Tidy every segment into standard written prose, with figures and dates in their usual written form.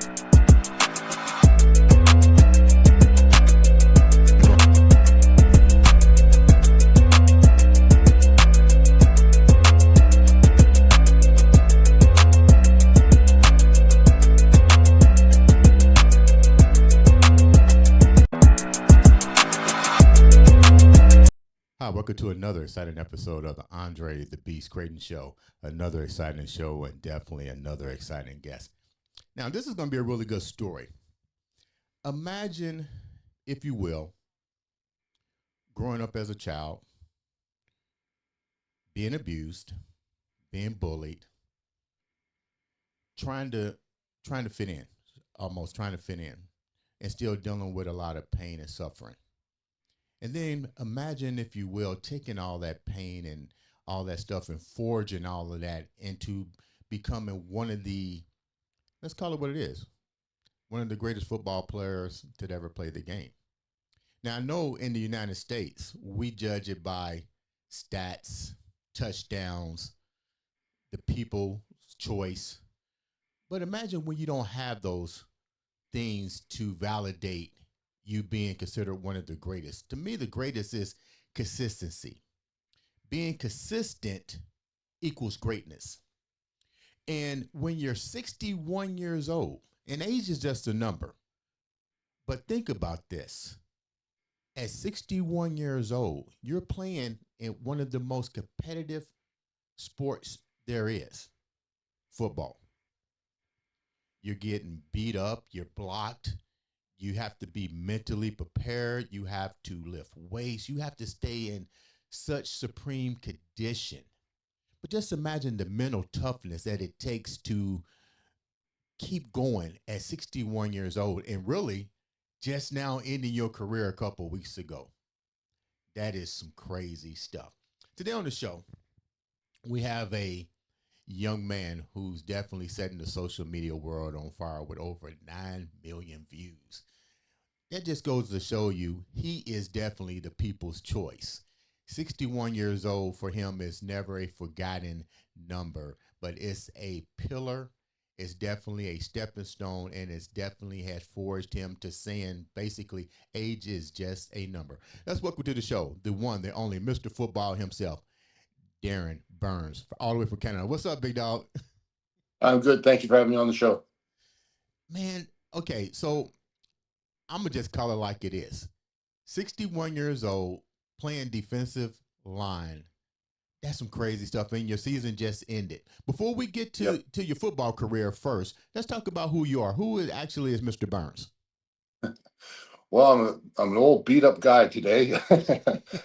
Hi, welcome to another exciting episode of the Andre The Beast Crayton Show. Another exciting show and definitely another exciting guest. Now, this is going to be a really good story. Imagine, if you will, growing up as a child, being abused, being bullied, trying to fit in, almost trying to fit in, and still dealing with a lot of pain and suffering. And then imagine, if you will, taking all that pain and all that stuff and forging all of that into becoming one of the, let's call it what it is, one of the greatest football players to ever play the game. Now, I know in the United States, we judge it by stats, touchdowns, the people's choice. But imagine when you don't have those things to validate you being considered one of the greatest. To me, the greatest is consistency. Being consistent equals greatness. And when you're 61 years old, and age is just a number, but think about this. At 61 years old, you're playing in one of the most competitive sports there is, football. You're getting beat up, you're blocked. You have to be mentally prepared. You have to lift weights. You have to stay in such supreme condition. But just imagine the mental toughness that it takes to keep going at 61 years old and really just now ending your career a couple of weeks ago. That is some crazy stuff. Today on the show, we have a young man who's definitely setting the social media world on fire with over 9 million views. That just goes to show you he is definitely the people's choice. 61 years old for him is never a forgotten number, but it's a pillar. It's definitely a stepping stone, and it's definitely has forged him to saying basically age is just a number. Let's welcome to the show, the one, the only Mr. Football himself, Darin Burns, all the way from Canada. What's up, big dog? I'm good. Thank you for having me on the show. Man, okay, so I'm going to just call it like it is. 61 years old, playing defensive line. That's some crazy stuff, and your season just ended. Before we get to your football career first, let's talk about who you are. Who actually is Mr. Burns? Well, I'm an old beat up guy today.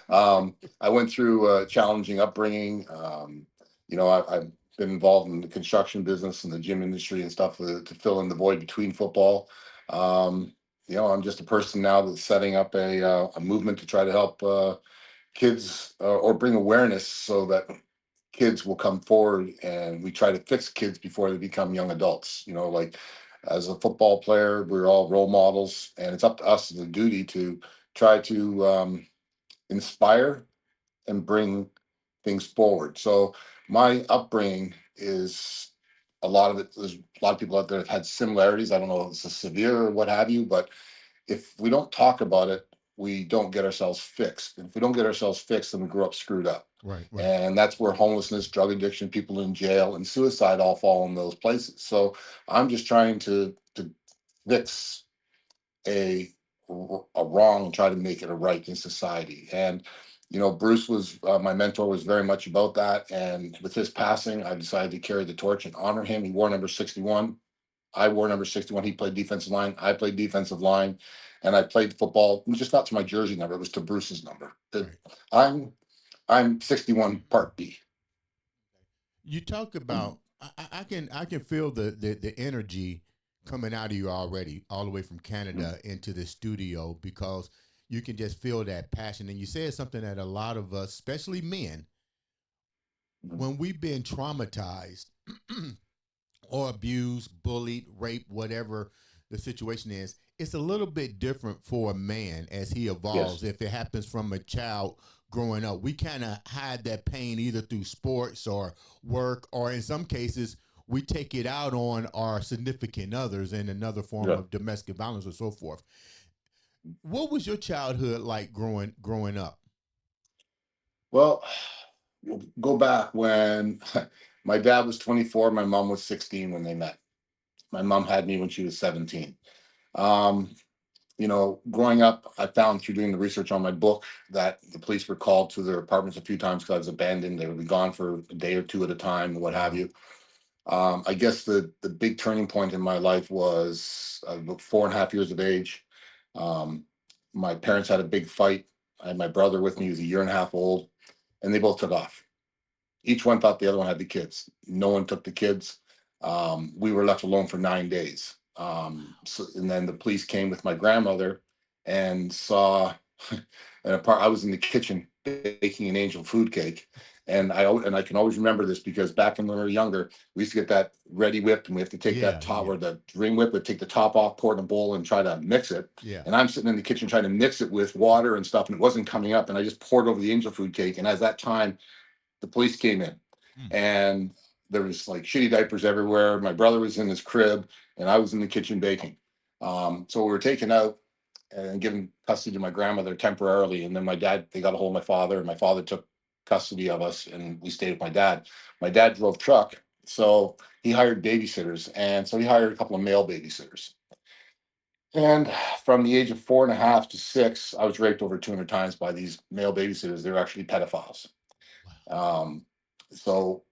I went through a challenging upbringing. I've been involved in the construction business and the gym industry and stuff to fill in the void between football. I'm just a person now that's setting up a movement to try to help kids or bring awareness so that kids will come forward, and we try to fix kids before they become young adults. Like as a football player, we're all role models, and it's up to us as a duty to try to inspire and bring things forward. So my upbringing is a lot of it. There's a lot of people out there that had similarities. I don't know if it's a severe or what have you, but if we don't talk about it, we don't get ourselves fixed. And if we don't get ourselves fixed, then we grow up screwed up. Right. And that's where homelessness, drug addiction, people in jail, and suicide all fall in those places. So I'm just trying to fix a a wrong and try to make it a right in society. And Bruce was my mentor, was very much about that. And with his passing, I decided to carry the torch and honor him. He wore number 61. I wore number 61. He played defensive line. I played defensive line, and I played football, just not to my jersey number. It was to Bruce's number. Right. I'm 61 Part B. You talk about I can feel the energy coming out of you already, all the way from Canada into the studio, because you can just feel that passion. And you said something that a lot of us, especially men, when we've been traumatized or abused, bullied, raped, whatever the situation is, it's a little bit different for a man as he evolves. Yes. If it happens from a child growing up, we kind of hide that pain either through sports or work, or in some cases, we take it out on our significant others in another form Yeah. of domestic violence or so forth. What was your childhood like growing up? Well, we'll go back when my dad was 24, my mom was 16 when they met. My mom had me when she was 17. Um, Growing up, I found through doing the research on my book that the police were called to their apartments a few times because I was abandoned. They would be gone for a day or two at a time, and what have Wow. you. I guess the big turning point in my life was about 4.5 years of age. Um, my parents had a big fight. I had my brother with me, he was a year and a half old, and they both took off. Each one thought the other one had the kids. No one took the kids. We were left alone for 9 days. And then the police came with my grandmother and saw I was in the kitchen baking an angel food cake. And I can always remember this because back when we were younger, we used to get that ready whipped, and we have to take that Yeah, top yeah, or the ring whip, but take the top off, pour it in a bowl, and try to mix it. yeah. And I'm sitting in the kitchen trying to mix it with water and stuff, and it wasn't coming up. And I just poured over the angel food cake. And as that time, the police came in, Mm. and there was like shitty diapers everywhere. My brother was in his crib, and I was in the kitchen baking. So we were taken out and given custody to my grandmother temporarily. And then they got a hold of my father, and my father took custody of us, and we stayed with my dad. My dad drove truck, so he hired babysitters. And so he hired a couple of male babysitters. And from the age of 4.5 to 6, I was raped over 200 times by these male babysitters. They were actually pedophiles. Wow. Um, so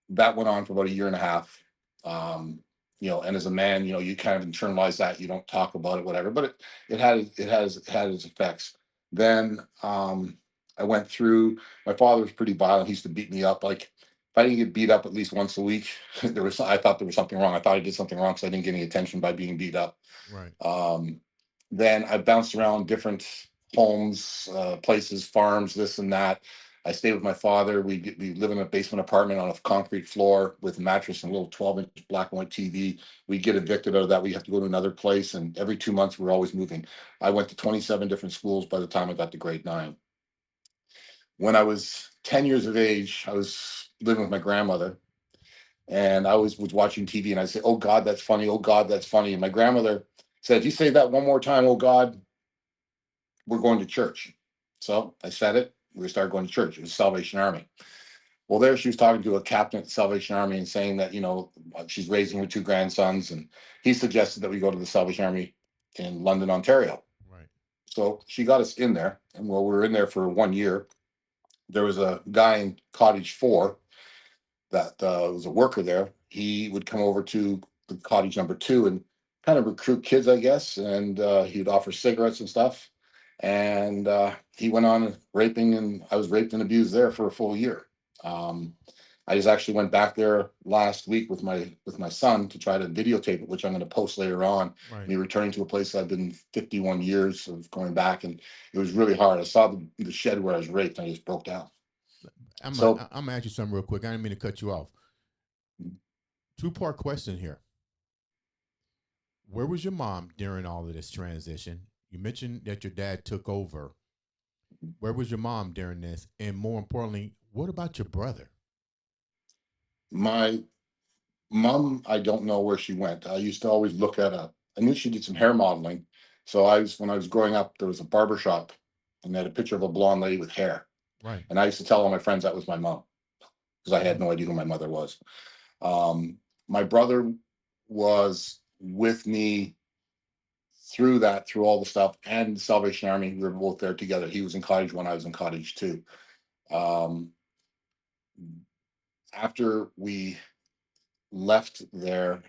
that went on for about a year and a half. Um, and as a man, you kind of internalize that. You don't talk about it, whatever. But it had its effects. Then I went through. My father was pretty violent. He used to beat me up. Like if I didn't get beat up at least once a week, I thought there was something wrong. I thought I did something wrong because I didn't get any attention by being beat up. Right. Um, then I bounced around different homes, places, farms, this and that. I stayed with my father. We live in a basement apartment on a concrete floor with a mattress and a little 12-inch black and white TV. We get evicted out of that. We have to go to another place, and every 2 months we're always moving. I went to 27 different schools by the time I got to grade 9. When I was 10 years of age, I was living with my grandmother, and I always was watching TV, and I'd say, "Oh God, that's funny. Oh God, that's funny." And my grandmother said, "If you say that one more time, oh God, we're going to church." So I said it. We started going to church. It was Salvation Army. Well, there she was talking to a captain at the Salvation Army and saying that, she's raising her two grandsons. And he suggested that we go to the Salvation Army in London, Ontario. Right. So she got us in there. And while we were in there for 1 year, there was a guy in Cottage 4 that was a worker there. He would come over to the cottage number 2 and kind of recruit kids, I guess, and he would offer cigarettes and stuff. And he went on raping, and I was raped and abused there for a full year. Um, I just actually went back there last week with my son to try to videotape it, which I'm going to post later on. Right. Me returning to a place I've been 51 years of going back, and it was really hard. I saw the shed where I was raped, and I just broke down. So I'm gonna ask you something real quick. I didn't mean to cut you off. Two-part question here. Where was your mom during all of this transition? You mentioned that your dad took over. Where was your mom during this? And more importantly, what about your brother? my mom, I don't know where she went. I used to always look at I knew she did some hair modeling. So when I was growing up, there was a barber shop, and they had a picture of a blonde lady with hair. Right. And I used to tell all my friends that was my mom because I had Mm. no idea who my mother was. My brother was with me through all the stuff, and the Salvation Army. We were both there together. He was in Cottage 1, I was in Cottage 2. Um, After we left there,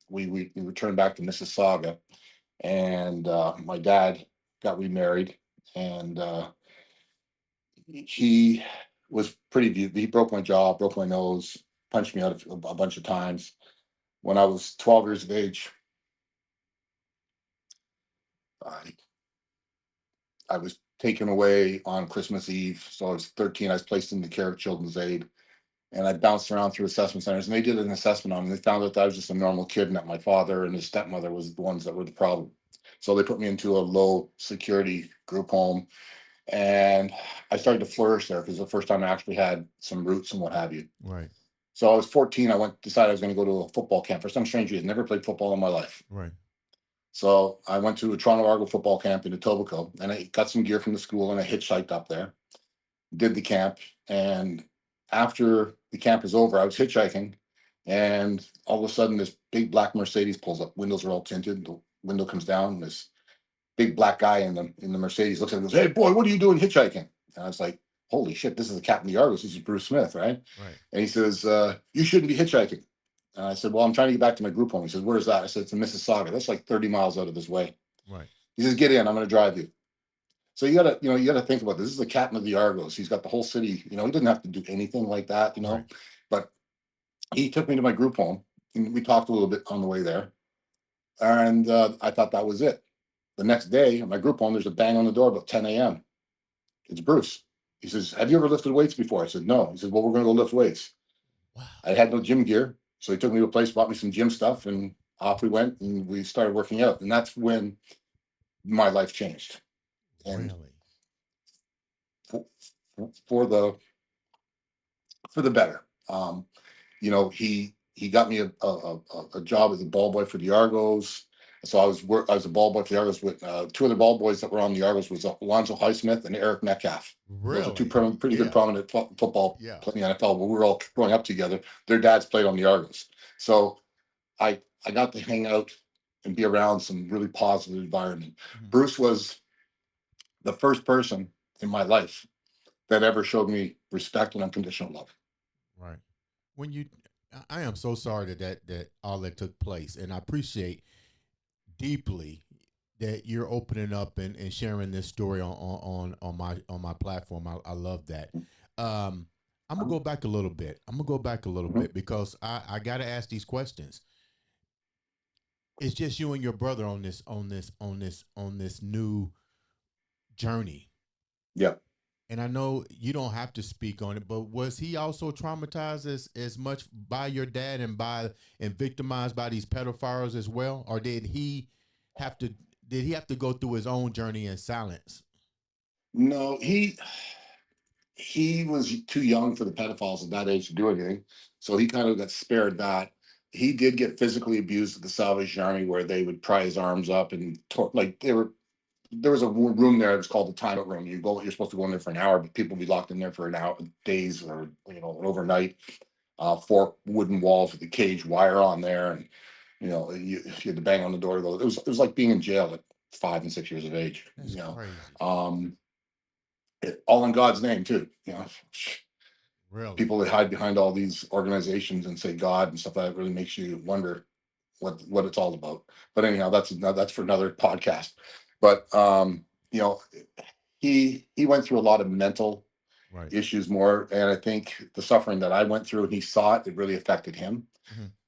we returned back to Mississauga, and my dad got remarried, and he was pretty. He broke my jaw, broke my nose, punched me out a bunch of times. When I was 12 years of age, I, I was taken away on Christmas Eve. So I was 13. I was placed in the care of Children's Aid, and I bounced around through assessment centers, and they did an assessment on me. They found out that I was just a normal kid, and that my father and his stepmother was the ones that were the problem. So they put me into a low security group home, and I started to flourish there because the first time I actually had some roots and what have you. Right. So I was 14. I decided I was going to go to a football camp for some strange reason. Never played football in my life. Right. So I went to a Toronto Argo football camp in Etobicoke, and I got some gear from the school, and I hitchhiked up there, did the camp, and after the camp is over, I was hitchhiking, and all of a sudden, this big black Mercedes pulls up. Windows are all tinted. The window comes down. And this big black guy in the Mercedes looks at me and goes, "Hey, boy, what are you doing hitchhiking?" And I was like, "Holy shit, this is the Captain of the Argos. This is Bruce Smith, right?" Right. And he says, "You shouldn't be hitchhiking." And I said, "Well, I'm trying to get back to my group home." He says, "Where's that?" I said, "It's in Mississauga. That's like 30 miles out of this way." Right. He says, "Get in. I'm going to drive you." So you gotta think about this. This is the captain of the Argos. He's got the whole city. He doesn't have to do anything like that. Right. But he took me to my group home, and we talked a little bit on the way there. And I thought that was it. The next day, at my group home, there's a bang on the door about 10 a.m. It's Bruce. He says, "Have you ever lifted weights before?" I said, "No." He said, "Well, we're going to go lift weights." Wow. I had no gym gear, so he took me to a place, bought me some gym stuff, and off we went, and we started working out. And that's when my life changed, and Really. for, for the for the better. He got me a job as a ball boy for the Argos. So I was a ball boy for the Argos with two other ball boys that were on the Argos was Alonzo Highsmith and Eric Metcalf. Those are two Really. pretty good Yeah. prominent football Yeah. playing in the NFL. But we were all growing up together. Their dads played on the Argos, so I got to hang out and be around some really positive environment. Mhm. Bruce was the first person in my life that ever showed me respect and unconditional love. Right. When you, I am so sorry that all that took place, and I appreciate deeply that you're opening up and sharing this story on my platform. I love that. Um, I'm gonna go back a little bit. I'm gonna go back a little Mhm. bit because I gotta ask these questions. It's just you and your brother on this new journey. Yeah. And I know you don't have to speak on it, but was he also traumatized as much by your dad and victimized by these pedophiles as well, or have to did he have to go through his own journey in silence? No, he was too young for the pedophiles at that age to do anything, so he kind of got spared that. He did get physically abused at the Salvation Army, where they would pry his arms up and like there was a room there that was called the timeout room. You're supposed to go in there for an hour, but people would be locked in there for an hour, days, or overnight. Four wooden walls with a cage wire on there, and you had to bang on the door to go. It was like being in jail at 5 and 6 years of age. That's crazy. All in God's name too. Really? People that hide behind all these organizations and say God and stuff like that really makes you wonder what it's all about. But anyhow, that's for another podcast. But you know, he went through a lot of mental Right. issues more, and I think the suffering that I went through and he saw it, it really affected him.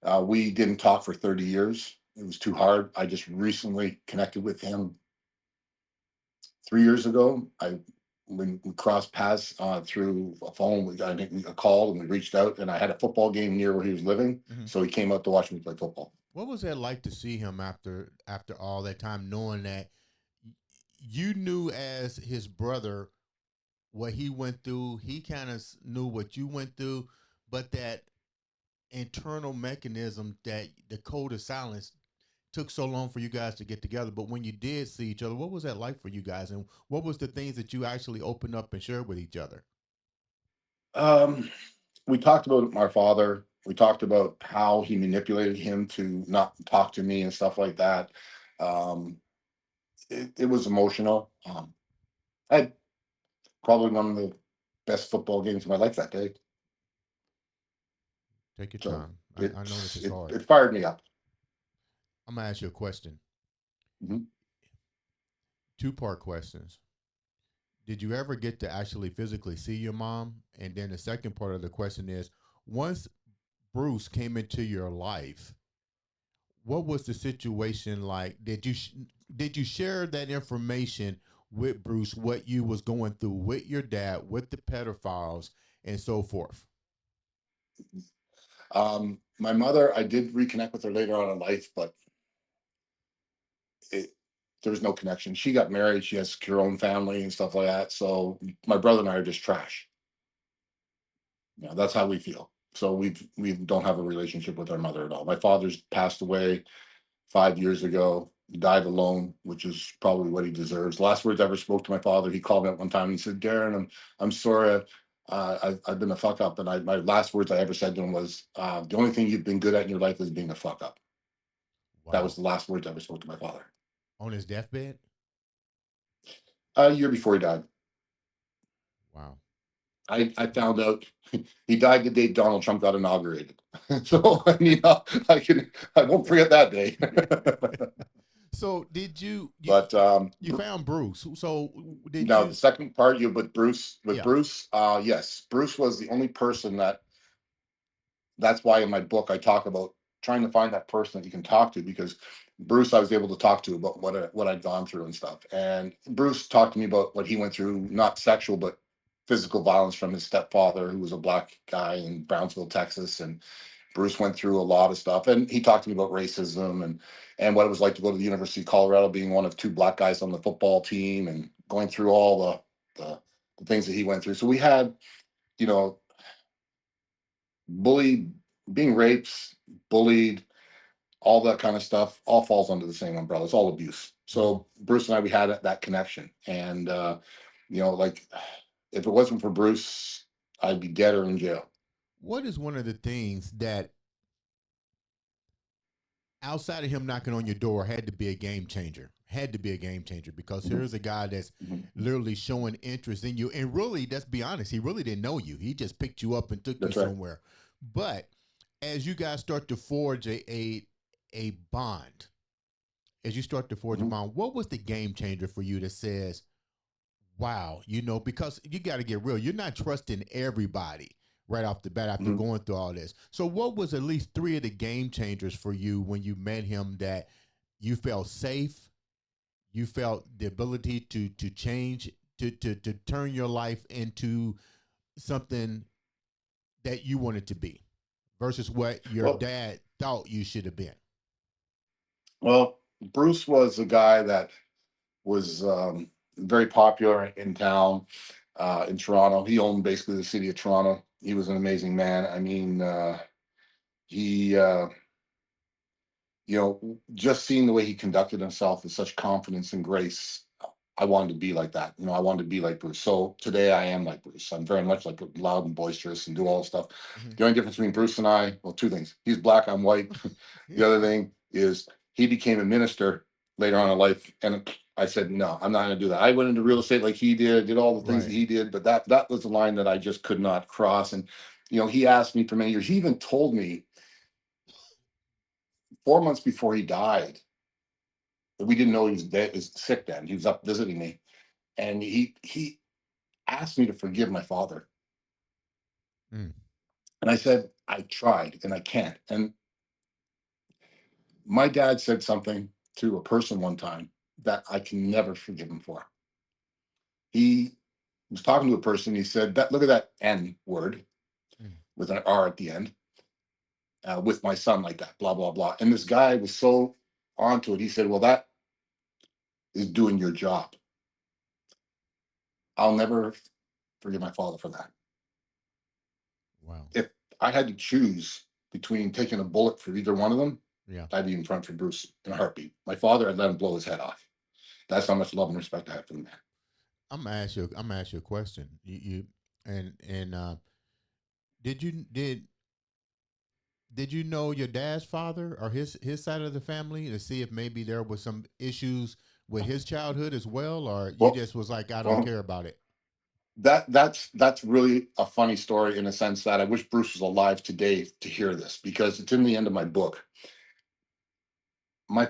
Hmm. We didn't talk for 30 years. It was too hard. I just recently connected with him 3 years ago. We crossed paths through a phone. We got a call and we reached out. And I had a football game near where he was living, Hmm. so he came out to watch me play football. What was that like to see him after all that time, knowing that you knew as his brother what he went through? He kind of knew what you went through, but that internal mechanism, that the code of silence, took so long for you guys to get together. But when you did see each other, what was that like for you guys, and what was the things that you actually opened up and shared with each other? Um, we talked about our father. We talked about how he manipulated him to not talk to me and stuff like that. Um, it was emotional. I had probably one of the best football games of my life that day. Take your So time. I know this it is it, hard. it fired me up. I'm gonna ask you a question. Mhm. Two-part questions. Did you ever get to actually physically see your mom? And then the second part of the question is, once Bruce came into your life, what was the situation like? Did you share that information with Bruce? What you was going through with your dad, with the pedophiles, and so forth? My mother, I did reconnect with her later on in life, but it, there was no connection. She got married. She has her own family and stuff like that. So my brother and I are just trash. That's how we feel. So we don't have a relationship with our mother at all. My father's passed away 5 years ago. He died alone, which is probably what he deserves. The last words I ever spoke to my father, he called me up one time and he said, "Darin, I'm sorry. I've been a fuck up." And my last words I ever said to him was, "The only thing you've been good at in your life is being a fuck up." That was Wow. the last words I ever spoke to my father. On his deathbed? A year before he died, Wow. I found out he died the day Donald Trump got inaugurated. So I won't forget that day. So did you But you found Bruce? So did now the you? second part, you with Yeah. Bruce, yes, Bruce was the only person that. That's why in my book I talk about trying to find that person that you can talk to, because Bruce I was able to talk to about what I'd gone through and stuff. And Bruce talked to me about what he went through, not sexual but physical violence from his stepfather, who was a black guy in Brownsville, Texas. And Bruce went through a lot of stuff, and he talked to me about racism and what it was like to go to the University of Colorado, being one of two black guys on the football team, and going through all the, the things that he went through. So we had, you know, bullied, being raped, bullied, all that kind of stuff, all falls under the same umbrella. It's all abuse. Mhm. So Bruce and I, we had that connection, and like if it wasn't for Bruce, I'd be dead or in jail. What is one of the things that outside of him knocking on your door had to be a game changer? Had to be a game changer because Mhm, here's a guy that's mhm. literally showing interest in you. And really, let's be honest, he really didn't know you. He just picked you up and took you That's right. somewhere. But as you guys start to forge a bond, as you start to forge a Mhm, bond, what was the game changer for you that says, wow, because you got to get real. You're not trusting everybody right off the bat after mhm. going through all this. So, what was at least three of the game changers for you when you met him that you felt safe, you felt the ability to change, to turn your life into something that you wanted to be versus what your Well, dad thought you should have been? well, Bruce was a guy that was very popular in town, in Toronto. He owned basically the city of Toronto. He was an amazing man. I mean, he, just seeing the way he conducted himself with such confidence and grace, I wanted to be like that. I wanted to be like Bruce. So today I am like Bruce. I'm very much like loud and boisterous and do all this stuff. Mhm. The only difference between Bruce and I, well, two things. He's black, I'm white. The other thing is he became a minister later on in life. And I said, no, I'm not going to do that. I went into real estate like he did all the things that Right. he did, but that was the line that I just could not cross. And, he asked me for many years. He even told me 4 months before he died, we didn't know he was dead, was sick then. He was up visiting me, and he asked me to forgive my father, Mm. and I said I tried and I can't. And my dad said something to a person one time that I can never forgive him for. He was talking to a person. He said, "That look at that N word Mm. with an R at the end, with my son like that, blah blah blah." And this guy was so onto it. He said, "Well, that is doing your job." I'll never forgive my father for that. Wow. If I had to choose between taking a bullet for either one of them, Yeah. I'd be in front for Bruce in a heartbeat. My father, I'd let him blow his head off. That's how much love and respect I have for the man. I'm gonna ask you a question. You and did you did you know your dad's father or his side of the family to see if maybe there was some issues with his childhood as well, or you Well, just was like, I don't well, care about it? that's really a funny story in a sense that I wish Bruce was alive today to hear this, because it's in the end of my book. My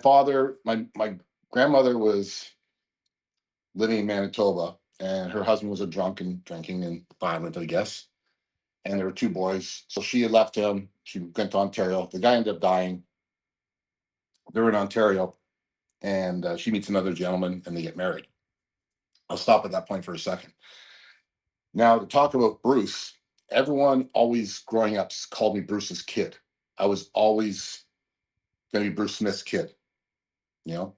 grandmother was living in Manitoba, and her husband was a drunk and drinking and violent, I guess. And there were two boys. So she had left him. She went to Ontario. The guy ended up dying. They're in Ontario, and she meets another gentleman, and they get married. I'll stop at that point for a second. Now, to talk about Bruce, everyone always growing up called me Bruce's kid. I was always going to be Bruce Smith's kid, you know?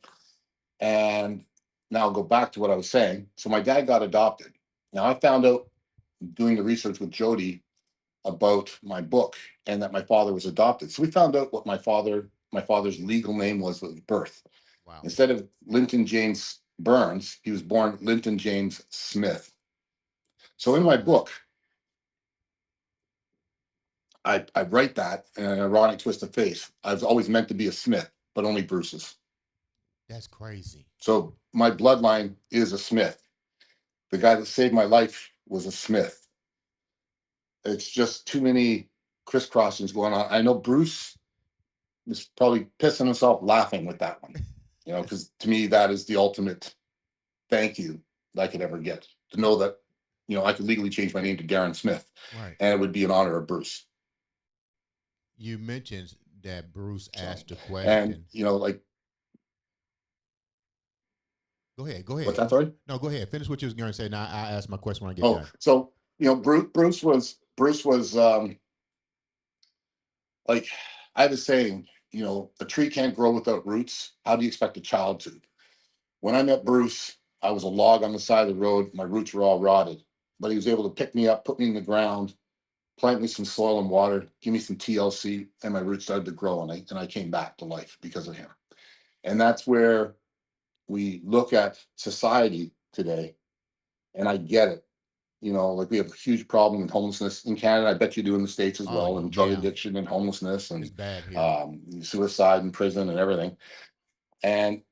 And now I'll go back to what I was saying. So my dad got adopted. Now I found out doing the research with Jody about my book and that my father was adopted. So we found out what my father's legal name was at birth. Wow. Instead of Linton James Burns, he was born Linton James Smith. So in my Mm, book, I write that in an ironic twist of face. I was always meant to be a Smith, but only Bruce's. that's crazy. So my bloodline is a Smith. The guy that saved my life was a Smith. It's just too many crisscrossings going on. I know Bruce was probably pissing himself laughing with that one, because to me, that is the ultimate thank you that I could ever get, to know that, I could legally change my name to Darin Smith, Right. and it would be in honor of Bruce. You mentioned that Bruce So, asked a and, question. like, Go ahead. Go what's ahead. that, sorry? No, go ahead. Finish what you was going to say. Now I ask my question when I get Oh, done. so, Bruce was like, I have a saying, a tree can't grow without roots. How do you expect a child to? When I met Bruce, I was a log on the side of the road. My roots were all rotted, but he was able to pick me up, put me in the ground, plant me some soil and water, give me some TLC, and my roots started to grow, and I came back to life because of him. And that's where we look at society today, and I get it. Like, we have a huge problem with homelessness in Canada. I bet you do in the States as Oh well, and drug yeah, addiction and homelessness it's and bad here. suicide in prison and everything. And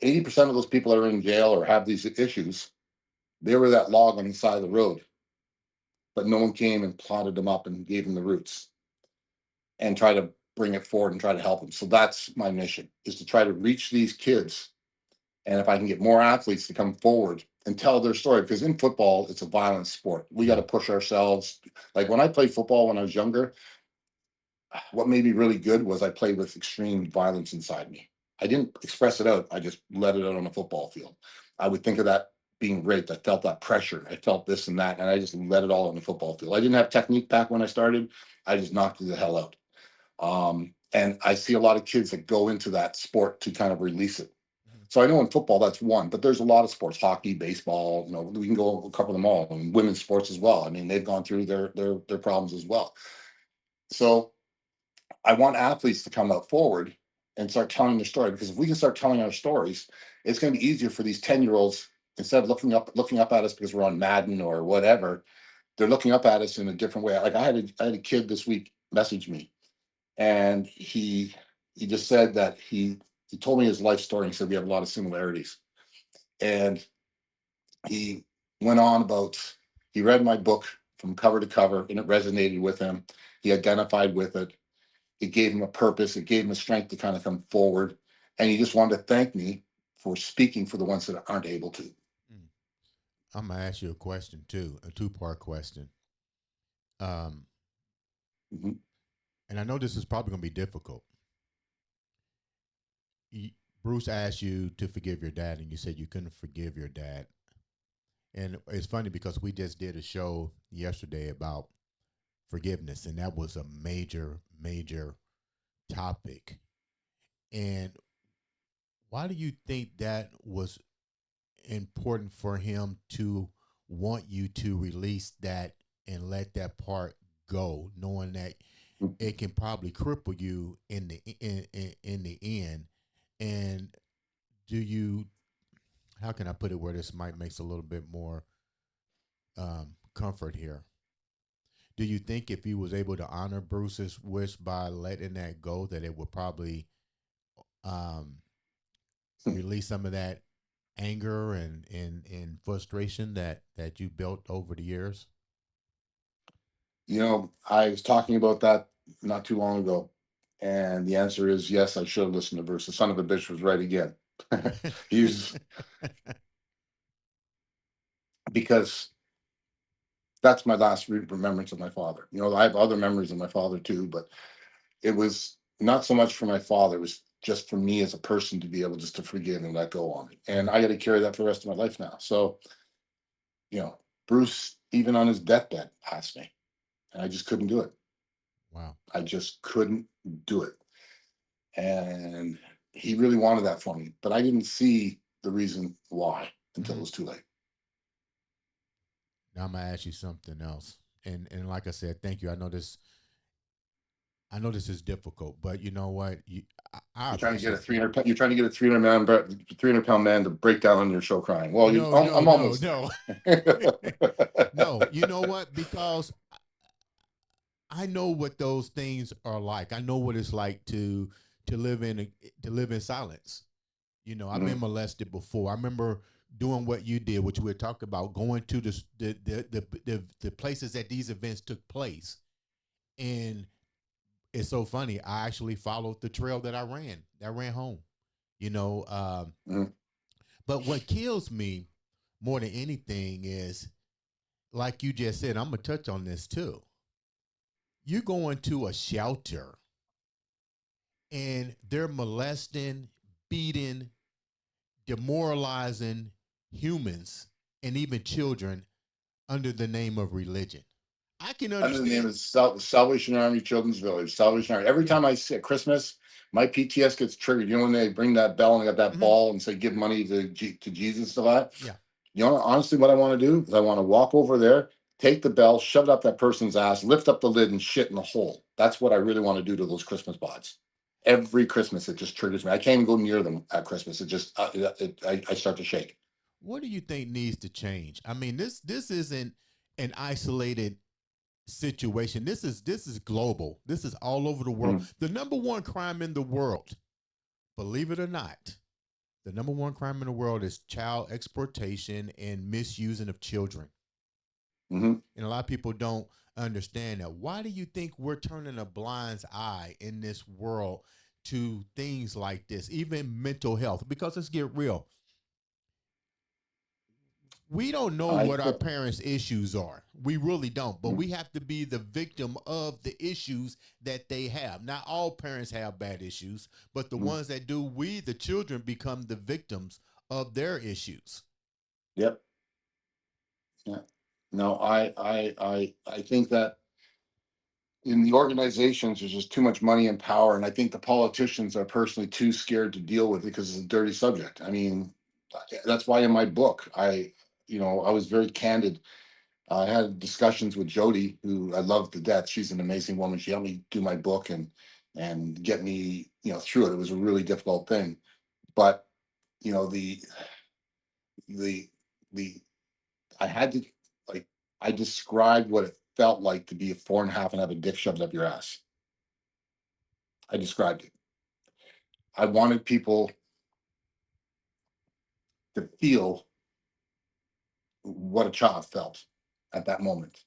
80% of those people that are in jail or have these issues, they were that log on the side of the road, but no one came and plotted them up and gave them the roots and try to bring it forward and try to help them. So that's my mission, is to try to reach these kids. And if I can get more athletes to come forward and tell their story, because in football, it's a violent sport. We got Yeah. to push ourselves. Like, when I played football when I was younger, what made me really good was I played with extreme violence inside me. I didn't express it out. I just let it out on the football field. I would think of that being raped. I felt that pressure. I felt this and that, and I just let it all on the football field. I didn't have technique back when I started. I just knocked it the hell out. And I see a lot of kids that go into that sport to kind of release it. Mhm. So I know in football that's one, but there's a lot of sports: hockey, baseball. We can go cover them all, and women's sports as well. I mean, they've gone through their problems as well. So I want athletes to come out forward and start telling their story, because if we can start telling our stories, it's going to be easier for these 10-year-olds. Instead of looking up at us because we're on Madden or whatever, they're looking up at us in a different way. Like, I had a kid this week message me, and he just said that he told me his life story. He said we have a lot of similarities, and he went on about, he read my book from cover to cover, and it resonated with him. He identified with it. It gave him a purpose. It gave him a strength to kind of come forward. And he just wanted to thank me for speaking for the ones that aren't able to. Mm. I'm gonna ask you a question too, a two-part question. Um, Mhm. and I know this is probably gonna be difficult. Y- Bruce asked you to forgive your dad, and you said you couldn't forgive your dad. And it's funny because we just did a show yesterday about forgiveness, and that was a major, major topic. And why do you think that was important for him to want you to release that and let that part go, knowing that it can probably cripple you in the end? And do you? How can I put it where this might makes a little bit more comfort here? Do you think if he was able to honor Bruce's wish by letting that go, that it would probably um, release some of that anger and frustration that you built over the years? I was talking about that not too long ago. And the answer is yes, I should have listened to Bruce. The son of a bitch was right again. He's Because that's my last remembrance of my father. I have other memories of my father too, but it was not so much for my father. It was just for me as a person to be able just to forgive and let go on it. And Right. I got to carry that for the rest of my life now. So, you know, Bruce, even on his deathbed, asked me, and I just couldn't do it. Wow. I just couldn't do it. And he really wanted that for me, but I didn't see the reason why until it Hmm. was too late. Now I'm gonna ask you something else. And like I said, thank you. I know this is difficult, but you know what? I You're trying to get a appreciate. 300. You're trying to get a 300 pound man to break down on your show crying. Well, No, no, I'm no, almost no, there. no. You know what? Because I know what those things are like. I know what it's like to live in to live in silence. You know, I've been Mhm, molested before. I remember doing what you did, which we had talked about, going to the places that these events took place. And it's so funny. I actually followed the trail that I ran home. You know, mhm. but what kills me more than anything is, like you just said, I'm gonna touch on this too. You go into a shelter and they're molesting, beating, demoralizing humans and even children under the name of religion. I can Under the name understand. of Salvation Army Children's Village, Salvation Army. Every Yeah. time I see at Christmas, my PTS gets triggered. You know when they bring that bell and they got that Hmm. ball and say give money to Jesus and stuff like that. Yeah. You know, honestly, what I want to do is I want to walk over there, take the bell, shove it up that person's ass, lift up the lid, and shit in the hole. That's what I really want to do to those Christmas pods. Every Christmas, it just triggers me. I can't even go near them at Christmas. It just, I start to shake. What do you think needs to change? I mean, this isn't an isolated situation. This is global. This is all over the world. Mhm, The number one crime in the world, believe it or not, the number one crime in the world is child exploitation and misusing of children. mhm. And a lot of people don't understand that. Why do you think we're turning a blind eye in this world to things like this, even mental health? Because let's get real. We don't know I what our think, parents' issues are. We really don't. But mhm, we have to be the victim of the issues that they have. Not all parents have bad issues, but the mhm. ones that do, we, the children, become the victims of their issues. Yep. Yeah. No, I think that in the organizations, there's just too much money and power, and I think the politicians are personally too scared to deal with it because it's a dirty subject. I mean, that's why in my book, I was very candid. I had discussions with Jody, who I love to death. She's an amazing woman. She helped me do my book and get me, through it. It was a really difficult thing, but you know, the the I had to like I described what it felt like to be a 4.5 and have a dick shoved up your ass. I described it. I wanted people to feel what a child felt at that moment.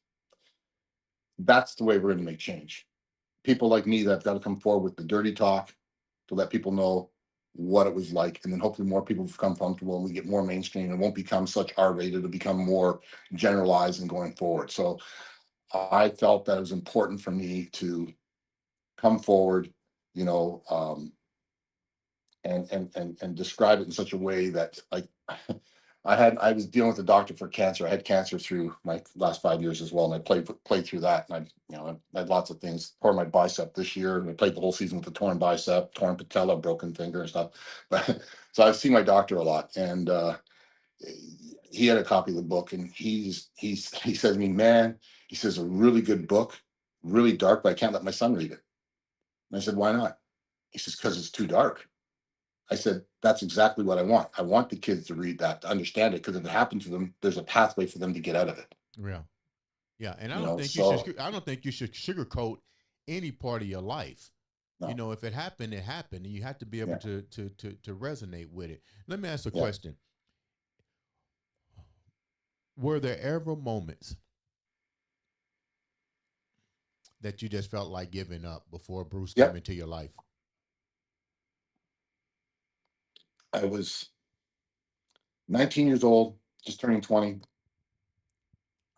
That's the way we're going to make change. People like me that have got to come forward with the dirty talk to let people know what it was like. And then hopefully more people become comfortable and we get more mainstream. It won't become such R-rated, it'll become more generalized and going forward. So I felt that it was important for me to come forward, you know, and describe it in such a way that like I was dealing with a doctor for cancer. I had cancer through my last 5 years as well, and I played through that. And I had lots of things. Tore my bicep this year, and I played the whole season with a torn bicep, torn patella, broken finger, and stuff. But so I've seen my doctor a lot, and he had a copy of the book, and he said to me, "Man," he says, "a really good book, really dark, but I can't let my son read it." And I said, "Why not?" He says, "Because it's too dark." I said, that's exactly what I want. I want the kids to read that, to understand it, because if it happens to them, there's a pathway for them to get out of it. Yeah. Yeah. And You know, so I don't think you should sugarcoat any part of your life. You no, know, if it happened, it happened, and you have to be able yeah, to resonate with it. Let me ask a yeah, question. Were there ever moments that you just felt like giving up before Bruce came yep. into your life? I was 19 years old, just turning 20.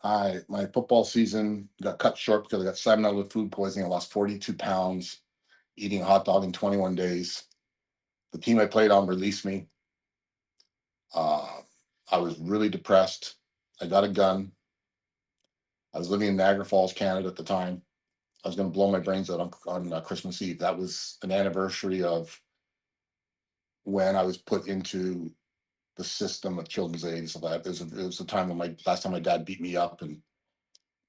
My football season got cut short because I got salmonella with food poisoning. I lost 42 pounds eating a hot dog in 21 days. The team I played on released me. Uh, I was really depressed. I got a gun. I was living in Niagara Falls, Canada at the time. I was going to blow my brains out on Christmas Eve. That was an anniversary of when I was put into the system of children's aid. So that it was the time when my last time my dad beat me up, and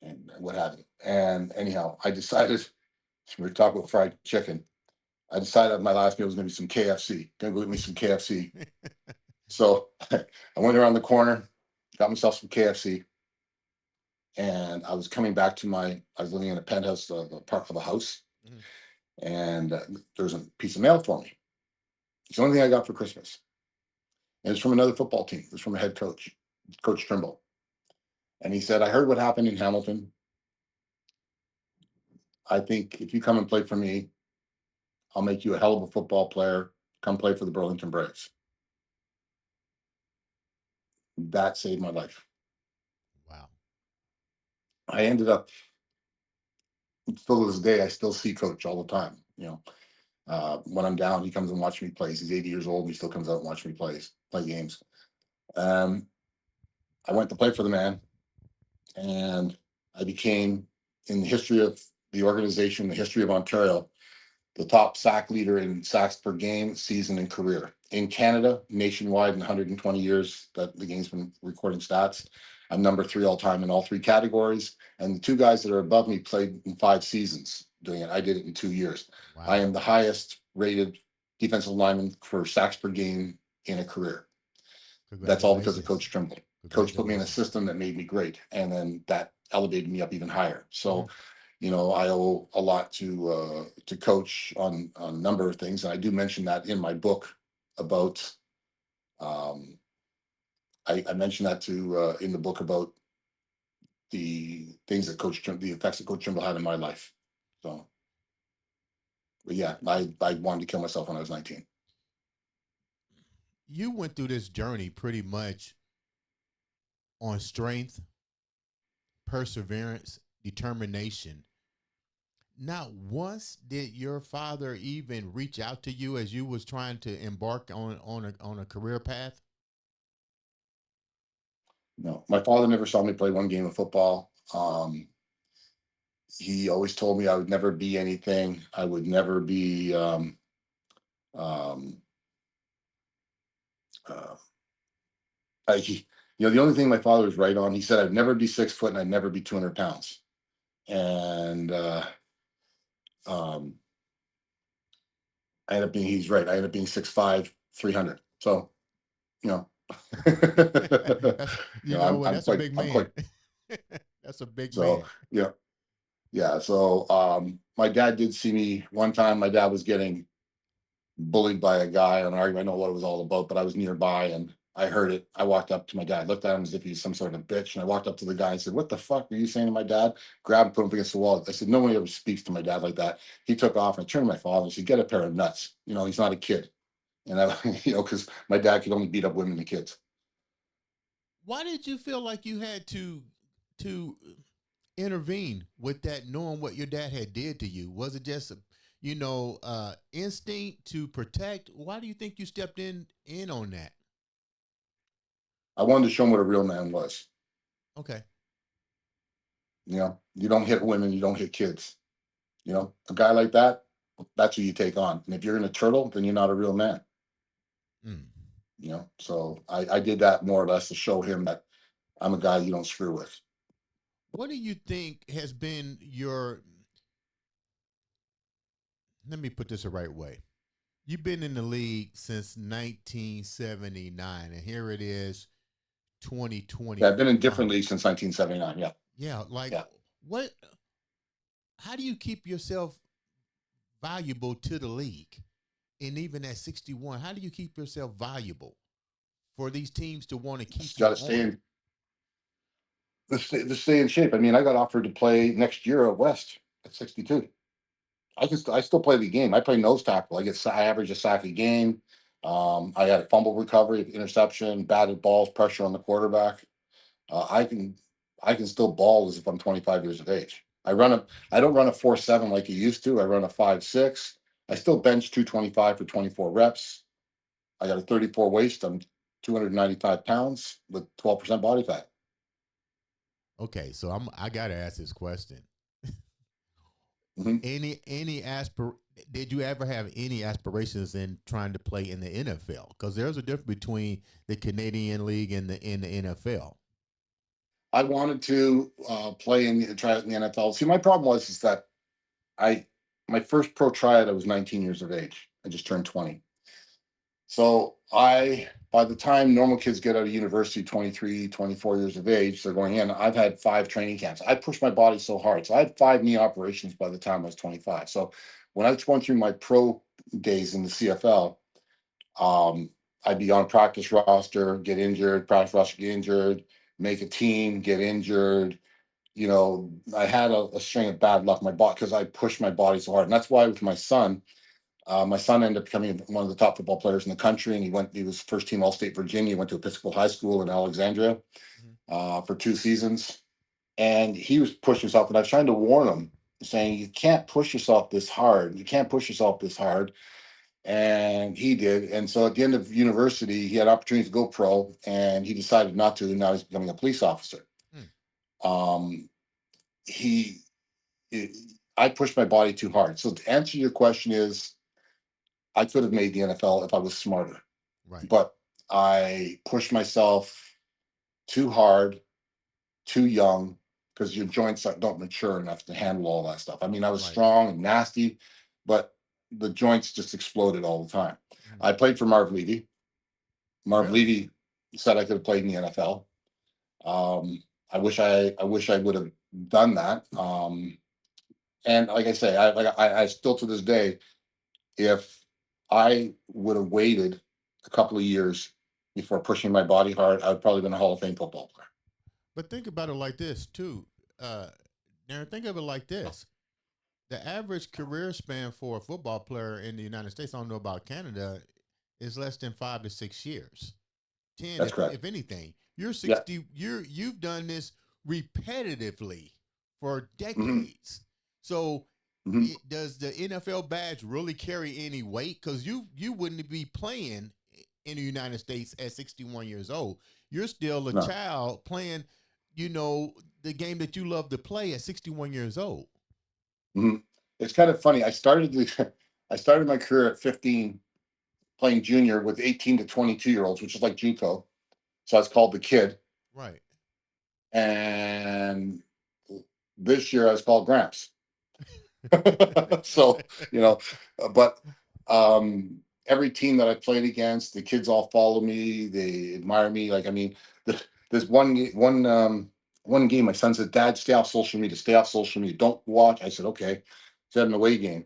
and what have you. And anyhow, I decided we were talking about fried chicken. I decided my last meal was going to be some KFC. Going to go get me some KFC. So I went around the corner, got myself some KFC, and I was coming back to my. I was living in a penthouse, the park of a house, Mhm. and there was a piece of mail for me. It's the only thing I got for Christmas, and it's from another football team. It's from a head coach, Coach Trimble, and he said, "I heard what happened in Hamilton. I think if you come and play for me, I'll make you a hell of a football player. Come play for the Burlington Braves." That saved my life. Wow. I ended up, still to this day, I still see Coach all the time. When I'm down, he comes and watches me play. He's 80 years old. He still comes out and watches me play games. Um, I went to play for the man, and I became, in the history of the organization, the history of Ontario, the top sack leader in sacks per game, season, and career. In Canada, nationwide, in 120 years that the game's been recording stats, I'm number three all time in all three categories. And the two guys that are above me played in 5 seasons doing it. I did it in 2 years. I Wow. am the highest rated defensive lineman for sacks per game in a career. That's all because of Congratulations. Coach Trimble. Coach put me in a Congratulations. system that made me great, and then that elevated me up even higher. Mhm. So, I owe a lot to Coach on a number of things, and I do mention that in my book about. Um, I mentioned that to in the book about the things that the effects that Coach Trimble had in my life. So, but yeah, I wanted to kill myself when I was 19. You went through this journey pretty much on strength, perseverance, determination. Not once did your father even reach out to you as you was trying to embark on a career path. No, my father never saw me play one game of football. He always told me I would never be anything. I would never be. Um, uh, the only thing my father was right on. He said I'd never be 6 foot and I'd never be 200 pounds. And um, I ended up being. He's right. I ended up being 6'5", 300. So you know, That's you know I'm what? I'm That's a quite big I'm quite man. That's a big so man. yeah. Yeah. So my dad did see me one time. My dad was getting bullied by a guy on an argument. I know what it was all about, but I was nearby and I heard it. I walked up to my dad, looked at him as if he's some sort of bitch. And I walked up to the guy and said, "What the fuck are you saying to my dad?" Grabbed him, put him against the wall. I said, "No one ever speaks to my dad like that." He took off and I turned to my father and said, "Get a pair of nuts. He's not a kid." And I, because my dad could only beat up women and kids. Why did you feel like you had to intervene with that, knowing what your dad had did to you? Was it just a, instinct to protect? Why do you think you stepped in on that? I wanted to show him what a real man was. Okay. You don't hit women, you don't hit kids. A guy like that, that's who you take on. And if you're in a turtle, then you're not a real man. Mm. So I did that more or less to show him that I'm a guy you don't screw with. What do you think has been your, let me put this the right way. You've been in the league since 1979, and here it is, Yeah, I've been in different 2025. leagues since 1979. Yeah, Yeah, like yeah. what, how do you keep yourself valuable to the league? And even at 61, how do you keep yourself valuable for these teams to want to keep Just got you to stay on? in, just stay in shape. I mean, I got offered to play next year at West at 62. I still play the game. I play nose tackle. I average a sack a game. I had a fumble recovery, interception, batted balls, pressure on the quarterback. Uh, I can I can still ball as if I'm 25 years of age. I don't run a 4.7 like you used to. I run a 5.6. I still bench 225 for 24 reps. I got a 34 waist. I'm 295 pounds with 12% body fat. Okay, so I gotta ask this question. Mhm. Any did you ever have any aspirations in trying to play in the NFL? Because there's a difference between the Canadian League and the in the NFL. I wanted to try out in the NFL. See, my problem was is that I my first pro tryout I was 19 years of age. I just turned 20. So by the time normal kids get out of university, 23, 24 years of age, they're going in. I've had 5 training camps. I pushed my body so hard. So I had 5 knee operations by the time I was 25. So when I was going through my pro days in the CFL, um, I'd be on practice roster, get injured, practice roster, get injured, make a team, get injured. I had a string of bad luck. My body, because I pushed my body so hard, and that's why with my son ended up becoming one of the top football players in the country, and he was first team All State Virginia. He went to Episcopal High School in Alexandria Mhm. for 2 seasons, and he was pushing himself. And I was trying to warn him, saying, "You can't push yourself this hard. You can't push yourself this hard." And he did. And so at the end of university, he had opportunities to go pro, and he decided not to. And now he's becoming a police officer. Hmm. Um, he, it, I pushed my body too hard. So to answer your question is, I could have made the NFL if I was smarter, Right. but I pushed myself too hard, too young, because your joints don't mature enough to handle all that stuff. I mean, I was Right. strong and nasty, but the joints just exploded all the time. Mhm. I played for Marv Levy. Marv Really? Levy said I could have played in the NFL. I wish I would have done that. And like I say, I still to this day, if I would have waited a couple of years before pushing my body hard, I would probably been a Hall of Fame football player. But think about it like this too. Uh, Darren, think of it like this: the average career span for a football player in the United States, I don't know about Canada, is less than 5 to 6 years. 10, That's if correct. anything. You're Yeah. 60. You've done this repetitively for Hmm. decades. So Hmm. does the NFL badge really carry any weight? Because you wouldn't be playing in the United States at 61 years old. You're still a No. child playing, you know, the game that you love to play at 61 years old. Hmm. It's kind of funny. I started my career at 15 playing junior with 18 to 22-year-olds, which is like JUCO. So I was called the kid. Right. And this year I was called Gramps. So, you know, but um, every team that I played against, the kids all follow me. They admire me. Like, I mean, there's one game. My son said, "Dad, stay off social media. Stay off social media. Don't watch." I said, "Okay." So I had an away game.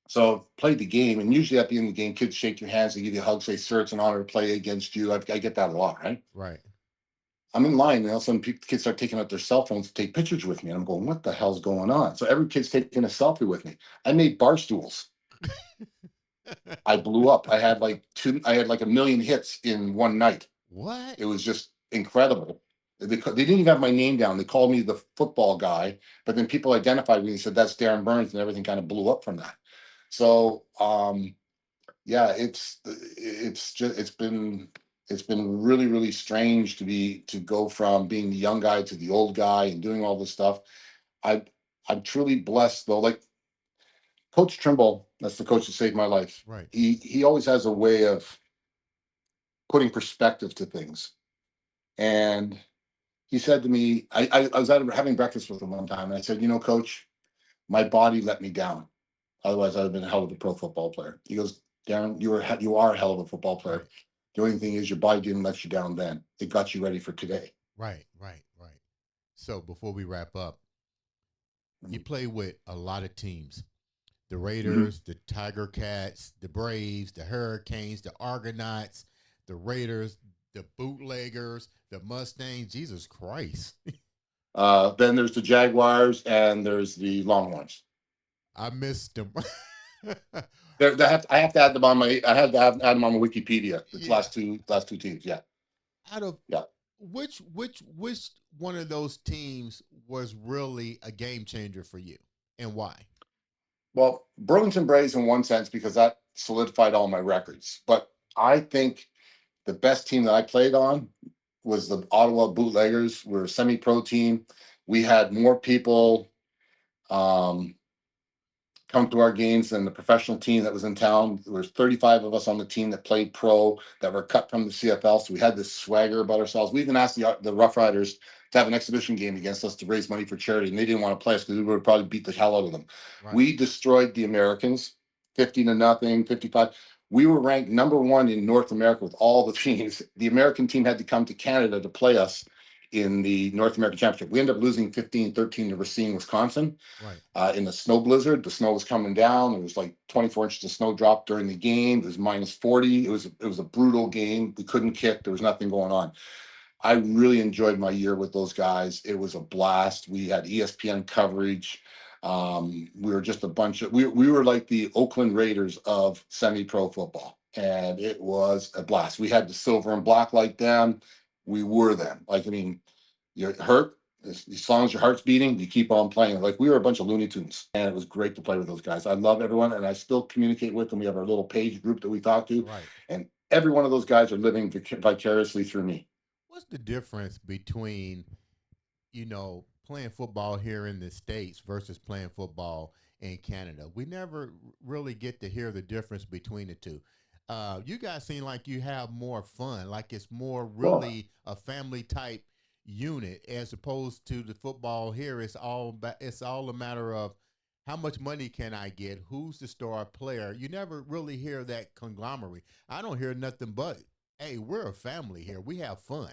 So played the game, and usually at the end of the game, kids shake your hands, they give you a hug, say, "Sir, it's an honor to play against you." I get that a lot, right? Right. I'm in line, and all of a sudden, kids start taking out their cell phones to take pictures with me, and I'm going, "What the hell's going on?" So every kid's taking a selfie with me. I made bar stools. I blew up. I had like 1 million hits in one night. What? It was just incredible. They didn't even have my name down. They called me the football guy, but then people identified me and said, "That's Darin Burns," and everything kind of blew up from that. So, yeah, it's been really, really strange to go from being the young guy to the old guy and doing all this stuff. I I'm truly blessed though. Like Coach Trimble, that's the coach that saved my life. Right. He always has a way of putting perspective to things. And he said to me, I was having breakfast with him one time, and I said, "Coach, my body let me down. Otherwise, I'd have been a hell of a pro football player." He goes, "Darin, you are a hell of a football player. Right. The only thing is your body didn't let you down then. It got you ready for today." Right. Right. Right. So before we wrap up, you Mhm. play with a lot of teams: the Mhm. Raiders, the Tiger Cats, the Braves, the Hurricanes, the Argonauts, the Raiders, the Bootleggers, the Mustangs. Jesus Christ. Then there's the Jaguars and there's the Longhorns. I missed them. I have to add them on my. I have to add them on my Wikipedia. The Yeah. last two teams. Yeah, Out of yeah. which one of those teams was really a game changer for you, and why? Well, Burlington Braves in one sense because that solidified all my records. But I think the best team that I played on was the Ottawa Bootleggers. We're a semi-pro team. We had more people um, come to our games, and the professional team that was in town. There was 35 of us on the team that played pro that were cut from the CFL. So we had this swagger about ourselves. We even asked the Rough Riders to have an exhibition game against us to raise money for charity, and they didn't want to play us because we would probably beat the hell out of them. Right. We destroyed the Americans 50-0, 55. We were ranked number one in North America with all the teams. The American team had to come to Canada to play us in the North American Championship. We ended up losing 15-13 to Racine, Wisconsin, Right. in the snow blizzard. The snow was coming down. It was like 24 inches of snow dropped during the game. It was minus 40. It was a brutal game. We couldn't kick. There was nothing going on. I really enjoyed my year with those guys. It was a blast. We had ESPN coverage. We were just a bunch of we were like the Oakland Raiders of semi-pro football, and it was a blast. We had the silver and black like them. We were them. Like, I mean, you're hurt. As long as your heart's beating, you keep on playing. Like, we were a bunch of Looney Tunes, and it was great to play with those guys. I love everyone, and I still communicate with them. We have our little page group that we talk to, Right. and every one of those guys are living vicariously through me. What's the difference between, playing football here in the States versus playing football in Canada? We never really get to hear the difference between the two. You guys seem like you have more fun, like it's more Well, really a family type unit as opposed to the football here. It's all a matter of how much money can I get? Who's the star player? You never really hear that conglomerate. I don't hear nothing but, hey, we're a family here. We have fun.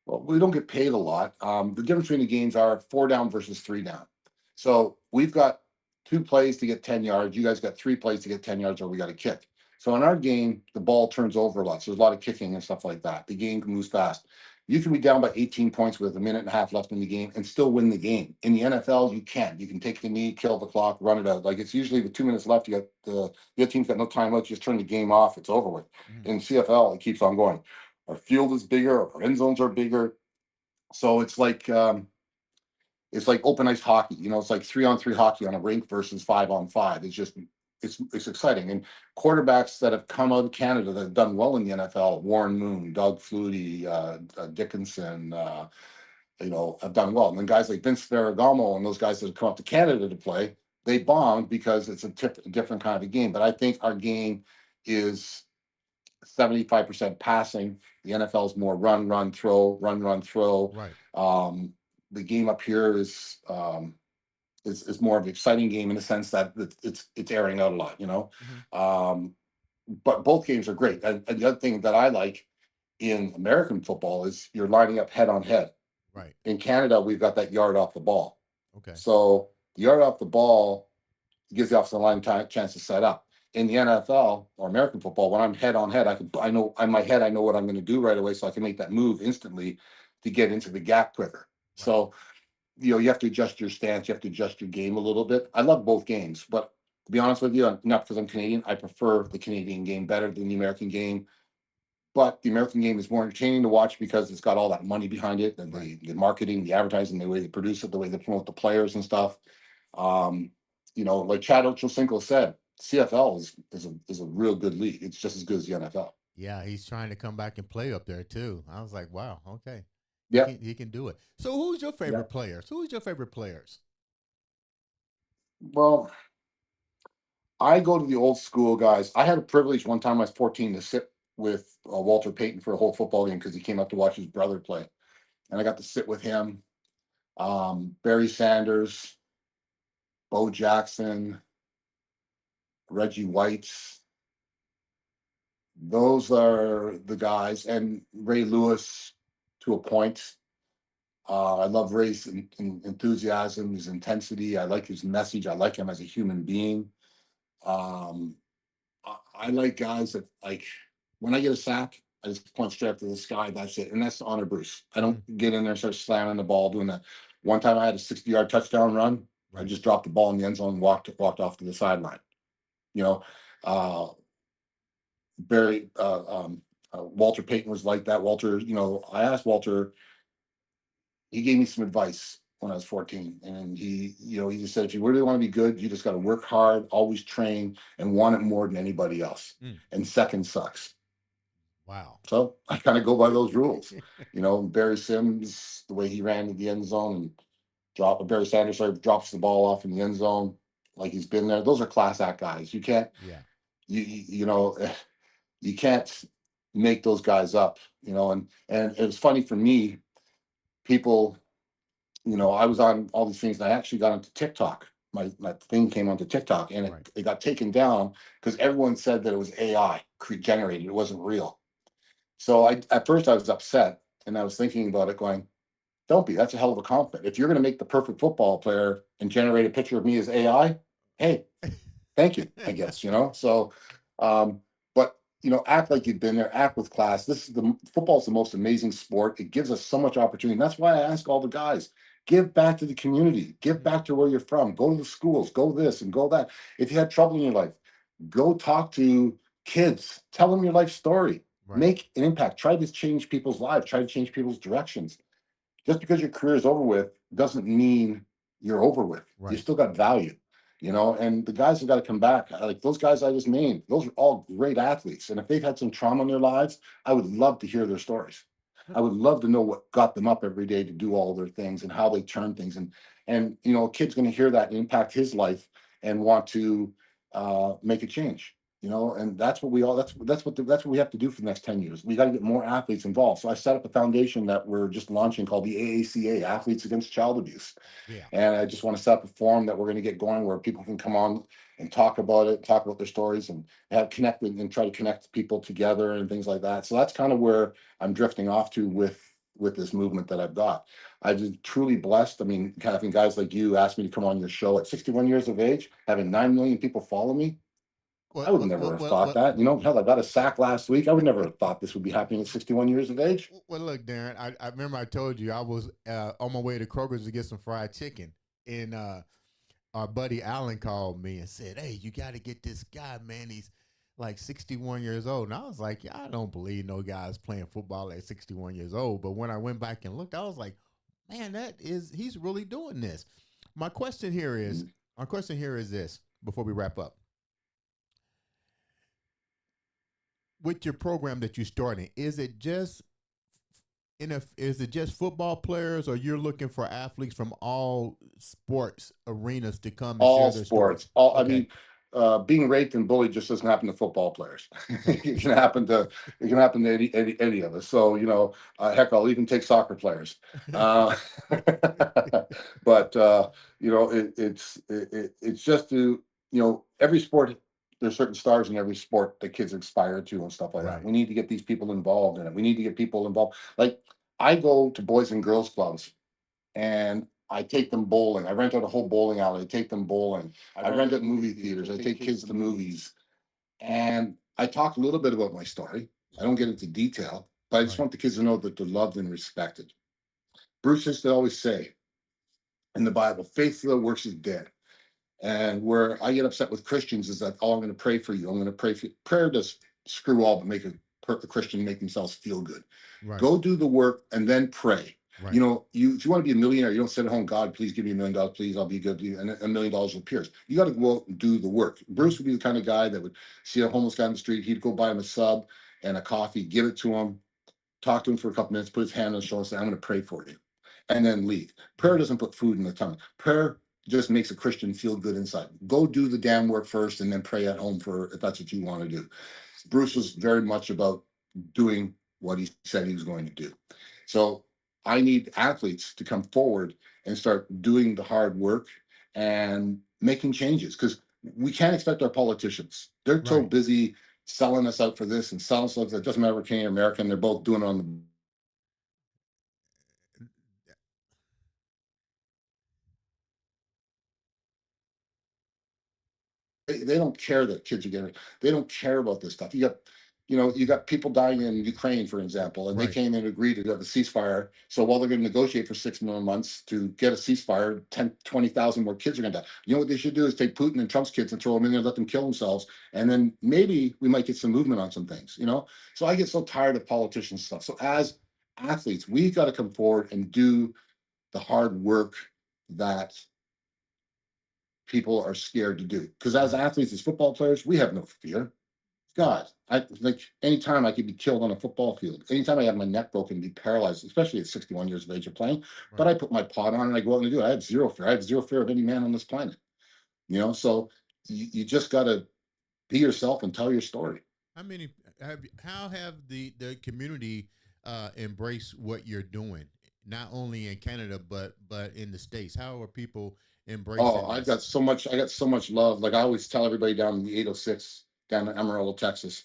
Well, we don't get paid a lot. The difference between the games are four down versus three down. So we've got two plays to get 10 yards. You guys got three plays to get 10 yards, or we got to kick. So in our game, the ball turns over a lot. So there's a lot of kicking and stuff like that. The game moves fast. You can be down by 18 points with a minute and a half left in the game and still win the game. In the NFL, you can't. You can take the knee, kill the clock, run it out. Like, it's usually with 2 minutes left, you got the other team's got no time left. You just turn the game off. It's over with. Mhm. In CFL, it keeps on going. Our field is bigger. Our end zones are bigger, so it's like open ice hockey. It's like 3-on-3 hockey on a rink versus 5-on-5. It's exciting. And quarterbacks that have come out of Canada that have done well in the NFL, Warren Moon, Doug Flutie, Dickinson, have done well. And then guys like Vince Ferragamo and those guys that have come up to Canada to play, they bombed because it's a different kind of a game. But I think our game is 75% passing. The NFL is more run, run, throw, run, run, throw. Right. Um, the game up here is more of an exciting game in the sense that it's airing out a lot, Hmm. Um, but both games are great. And the other thing that I like in American football is you're lining up head on head. Right. In Canada, we've got that yard off the ball. Okay. So the yard off the ball gives the offensive line time chance to set up. In the NFL or American football, when I'm head on head, I know in my head I know what I'm going to do right away, so I can make that move instantly to get into the gap quicker. Right. So you have to adjust your stance, you have to adjust your game a little bit. I love both games, but to be honest with you, not because I'm Canadian, I prefer the Canadian game better than the American game. But the American game is more entertaining to watch because it's got all that money behind it, and Right. the marketing, the advertising, the way they produce it, the way they promote the players and stuff. Um, like Chad Ochocinco said, CFL is a real good league. It's just as good as the NFL. Yeah, he's trying to come back and play up there too. I was like, wow, okay. He Yeah, can he can do it. So who's your yeah. favorite players? Who's your favorite players? Well, I go to the old school guys. I had a privilege one time. I was 14 to sit with Walter Payton for a whole football game because he came up to watch his brother play, and I got to sit with him. Barry Sanders, Bo Jackson, Reggie White. Those are the guys, and Ray Lewis to a point. I love Ray's enthusiasm, his intensity. I like his message. I like him as a human being. Um, I like guys that, like, when I get a sack, I just point straight up to the sky. That's it, and that's the honor Bruce. I don't Hmm. get in there and start slamming the ball, doing that. One time I had a 60-yard touchdown run. I Right. just dropped the ball in the end zone, and walked off to the sideline. You know, uh, Barry Walter Payton was like that. Walter, I asked Walter. He gave me some advice when I was 14, and he just said, if you really want to be good, you just got to work hard, always train, and want it more than anybody else. Mm. And second sucks. Wow. So I kind of go by those rules. Barry Sims, the way he ran to the end zone, Barry Sanders, sorry, drops the ball off in the end zone like he's been there. Those are class act guys. You can't, Yeah. you know, you can't make those guys up, you know. And it was funny for me, people, you know, I was on all these things, and I actually got onto TikTok. My thing came onto TikTok, and Right. it got taken down because everyone said that it was AI generated. It wasn't real. So I at first I was upset, and I was thinking about it, going, "Don't be. That's a hell of a compliment. If you're going to make the perfect football player and generate a picture of me as AI, hey, thank you, I guess, you know." So, but you know, act like you've been there, act with class. This is the football's the most amazing sport. It gives us so much opportunity. And that's why I ask all the guys, give back to the community, give Mhm. back to where you're from, go to the schools, go this and go that. If you had trouble in your life, go talk to kids, tell them your life story, Right. make an impact, try to change people's lives, try to change people's directions. Just because your career is over with doesn't mean you're over with. You Right. still got value, you know. And the guys have got to come back. Like those guys I just named, those are all great athletes. And if they've had some trauma in their lives, I would love to hear their stories. I would love to know what got them up every day to do all their things and how they turn things. And you know, a kid's going to hear that and impact his life and want to make a change. You know, and that's what we all that's what we have to do for the next 10 years. We got to get more athletes involved. So I set up a foundation that we're just launching called the AACA, Athletes Against Child Abuse. Yeah. And I just want to set up a forum that we're going to get going where people can come on and talk about it, talk about their stories, and have connected and try to connect people together and things like that. So that's kind of where I'm drifting off to with this movement that I've got. I've been truly blessed. I mean, having guys like you ask me to come on your show at 61 years of age, having 9 million people follow me, I Well, would well, never well, have well, thought well, that. You know, hell, I got a sack last week. I would never have thought this would be happening at 61 years of age. well, look, Darren. I remember I told you I was on my way to Kroger's to get some fried chicken, and our buddy Allen called me and said, "Hey, you got to get this guy, man. He's like 61 years old." And I was like, "Yeah, I don't believe no guy's playing football at 61 years old." But when I went back and looked, I was like, "Man, he's really doing this." My question here is, Mm. our question here is this: before we wrap up, with your program that you're starting, is it just football players, or you're looking for athletes from all sports arenas to come and All share their stories? sports. All I Okay. mean, being raped and bullied just doesn't happen to football players. Okay. It can happen to any of us. So you know, heck, I'll even take soccer players. Uh, but you know, it's just to you know every sport. There's certain stars in every sport that kids aspire to and stuff like that. Right. We need to get these people involved in it. We need to get people involved. Like I go to boys and girls clubs and I take them bowling. I rent out a whole bowling alley. I take them bowling. I rent out movie theaters. I take kids to movies. And I talk a little bit about my story. I don't get into detail, but I just Right. want the kids to know that they're loved and respected. Bruce used to always say in the Bible, faith without works is dead. And where I get upset with Christians is that, oh, I'm going to pray for you. I'm going to pray for you. Prayer does screw all but make a Christian make themselves feel good. Right. Go do the work and then pray. You Right. know, if you want to be a millionaire, you don't sit at home, God, please give me $1 million, please, I'll be good to you. And $1 million appears. You got to go out and do the work. Mhm. Bruce would be the kind of guy that would see a homeless guy on the street. He'd go buy him a sub and a coffee, give it to him, talk to him for a couple minutes, put his hand on his shoulder, and say, I'm going to pray for you, and then leave. Prayer Mhm. doesn't put food in the tongue. Prayer just makes a Christian feel good inside. Go do the damn work first and then pray at home for if that's what you want to do. Bruce was very much about doing what he said he was going to do. So I need athletes to come forward and start doing the hard work and making changes because we can't expect our politicians. They're so Right. busy selling us out for this and selling us out. It doesn't matter if Canadian American. They're both doing it on the they don't care that kids are getting they don't care about this stuff. You got people dying in Ukraine, for example, and they Right. came in and agreed to have a ceasefire. So while they're going to negotiate for 6 more months to get a ceasefire, 10, 20,000 more kids are going to die. You know what they should do is take Putin and Trump's kids and throw them in there, let them kill themselves, and then maybe we might get some movement on some things. You know, so I get so tired of politicians stuff. So as athletes, we've got to come forward and do the hard work that people are scared to do. Because as Right. athletes, as football players, we have no fear. God, I like anytime I could be killed on a football field, anytime I have my neck broken, be paralyzed, especially at 61 years of age of playing. But Right. I put my pot on and I go out and do it. I have zero fear. I have zero fear of any man on this planet. So you just got to be yourself and tell your story. How many how have the community embraced what you're doing? Not only in Canada but in the States. How are people Oh, embracing I've this? got so much. I got so much love. Like I always tell everybody down in the 806 down in Amarillo, Texas.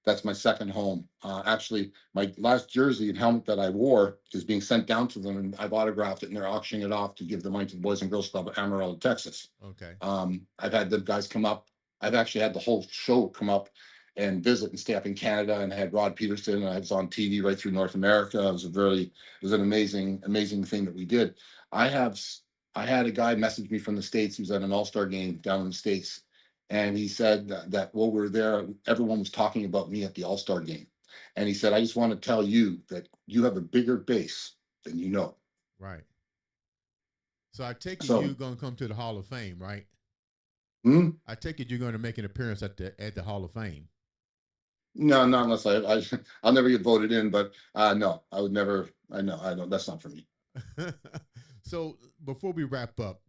That's my second home. Actually, my last jersey and helmet that I wore is being sent down to them, and I've autographed it, and they're auctioning it off to give the money to the Boys and Girls Club of Amarillo, Texas. Okay. I've had the guys come up. I've actually had the whole show come up and visit and stay up in Canada, and I had Rod Peterson, and I was on TV right through North America. It was an amazing thing that we did. I have I had a guy message me from the States. He was at an All-Star game down in the States. And he said that while we were there, everyone was talking about me at the All-Star game. And he said, I just want to tell you that you have a bigger base than you know. Right. So I take it you're So, gonna come to the Hall of Fame, right? hmm? I take it you're going to make an appearance at the Hall of Fame. No, not unless I'll never get voted in, but no, I would never. I know, I don't, that's not for me. So before we wrap up,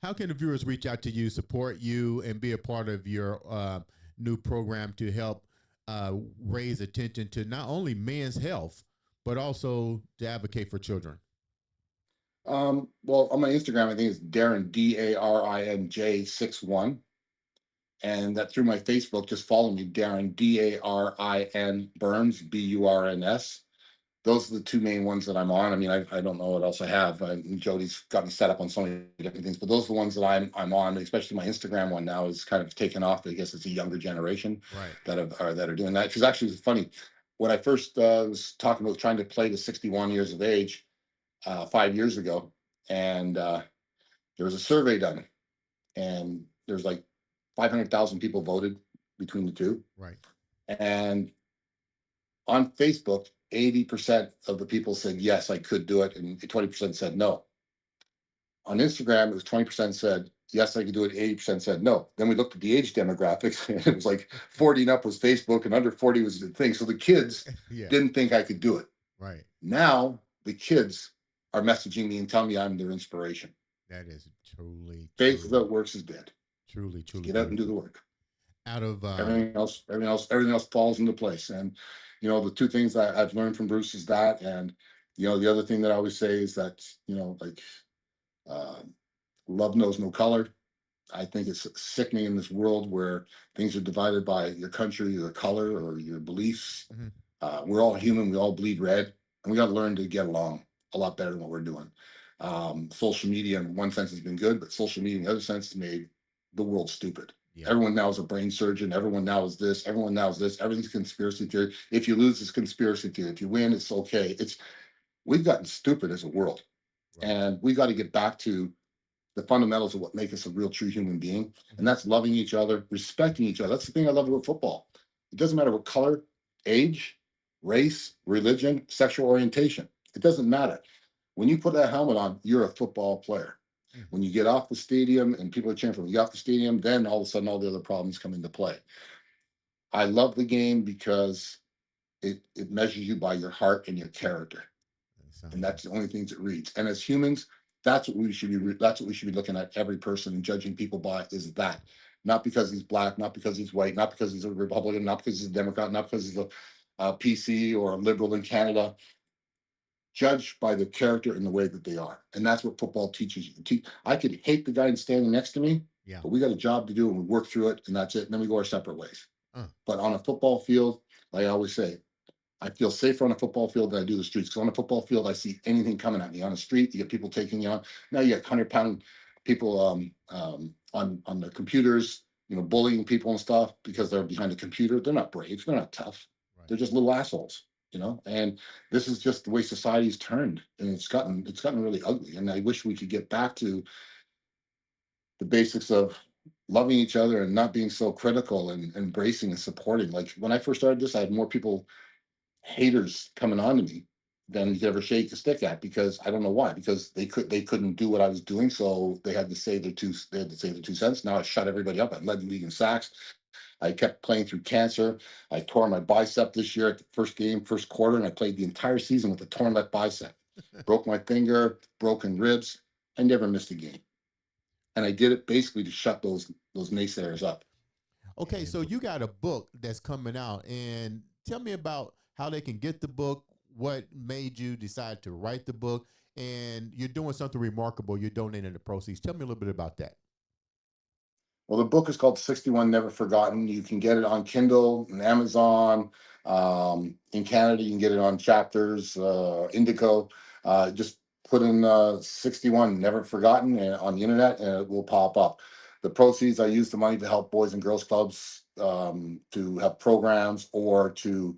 how can the viewers reach out to you, support you, and be a part of your new program to help raise attention to not only men's health but also to advocate for children? Well, on my Instagram, I think it's Darin DARINJ 61. And that through my Facebook, just follow me, Darin DARIN Burns BURNS. Those are the two main ones that I'm on. I mean, I don't know what else I have. Jody's got me set up on so many different things, but those are the ones that I'm on. Especially my Instagram one now is kind of taken off. I guess it's a younger generation Right. that are doing that. Because actually, it's funny. When I first was talking about trying to play to 61 years of age 5 years ago, and there was a survey done, and there's like 500,000 people voted between the two, Right. and on Facebook, 80% of the people said, yes, I could do it. And 20% said no. On Instagram, it was 20% said, yes, I could do it. 80% said no. Then we looked at the age demographics, and it was like 40 and up was Facebook, and under 40 was the thing. So the kids Yeah. didn't think I could do it. Right. Now the kids are messaging me and telling me I'm their inspiration. That is truly, Faith truly, without works is dead. truly, Just truly get out and do the beautiful. work. Out of Everything else falls into place. And the two things I've learned from Bruce is that, and the other thing that I always say is that like uh, love knows no color. I think it's sickening in this world where things are divided by your country, your color, or your beliefs. mhm, We're all human. We all bleed red, and we got to learn to get along a lot better than what we're doing. Social media, in one sense, has been good, but social media, in the other sense, has made the world stupid. yeah. Everyone now is a brain surgeon. Everyone now is this. Everyone now is this. Everything's conspiracy theory. If you lose, it's conspiracy theory. If you win, it's okay. We've gotten stupid as a world, Right. and we got to get back to the fundamentals of what make us a real true human being, and Mhm. that's loving each other, respecting each other. That's the thing I love about football. It doesn't matter what color, age, race, religion, sexual orientation. It doesn't matter. When you put that helmet on, you're a football player. Mhm. When you get off the stadium and people are cheering for you, get off the stadium, then all of a sudden all the other problems come into play. I love the game because it measures you by your heart and your character, That and sounds that's the only things it reads. And as humans, that's what we should be looking at every person and judging people by, is that not because he's black, not because he's white, not because he's a Republican, not because he's a Democrat, not because he's a PC or a liberal in Canada. Judge by the character and the way that they are, and that's what football teaches you. I could hate the guy standing next to me, yeah. but we got a job to do and we work through it, and that's it. And then we go our separate ways. Uh, But on a football field, like I always say, I feel safer on a football field than I do the streets. Because on a football field, I see anything coming at me. On the street, you get people taking you on. Now you get 100-pound people on the computers, bullying people and stuff because they're behind a computer. They're not brave. They're not tough. right. They're just little assholes. And this is just the way society's turned, and it's gotten really ugly. And I wish we could get back to the basics of loving each other and not being so critical and embracing and supporting. Like when I first started this, I had more people haters coming on to me than you could ever shake a stick at, because I don't know why, because they couldn't do what I was doing, so they had to say their 2 cents. Now I shut everybody up. I led the league in sacks. I kept playing through cancer. I tore my bicep this year at the first game, first quarter, and I played the entire season with a torn left bicep. Broke my finger, broken ribs. I never missed a game. And I did it basically to shut those naysayers up. Okay, so you got a book that's coming out, and tell me about how they can get the book, what made you decide to write the book, and you're doing something remarkable. You're donating the proceeds. Tell me a little bit about that. Well, the book is called 61 Never Forgotten. You can get it on Kindle and Amazon. In Canada, you can get it on Chapters, Indigo. Just put in 61 Never Forgotten on the internet and it will pop up. The proceeds, I use the money to help Boys and Girls Clubs to have programs or to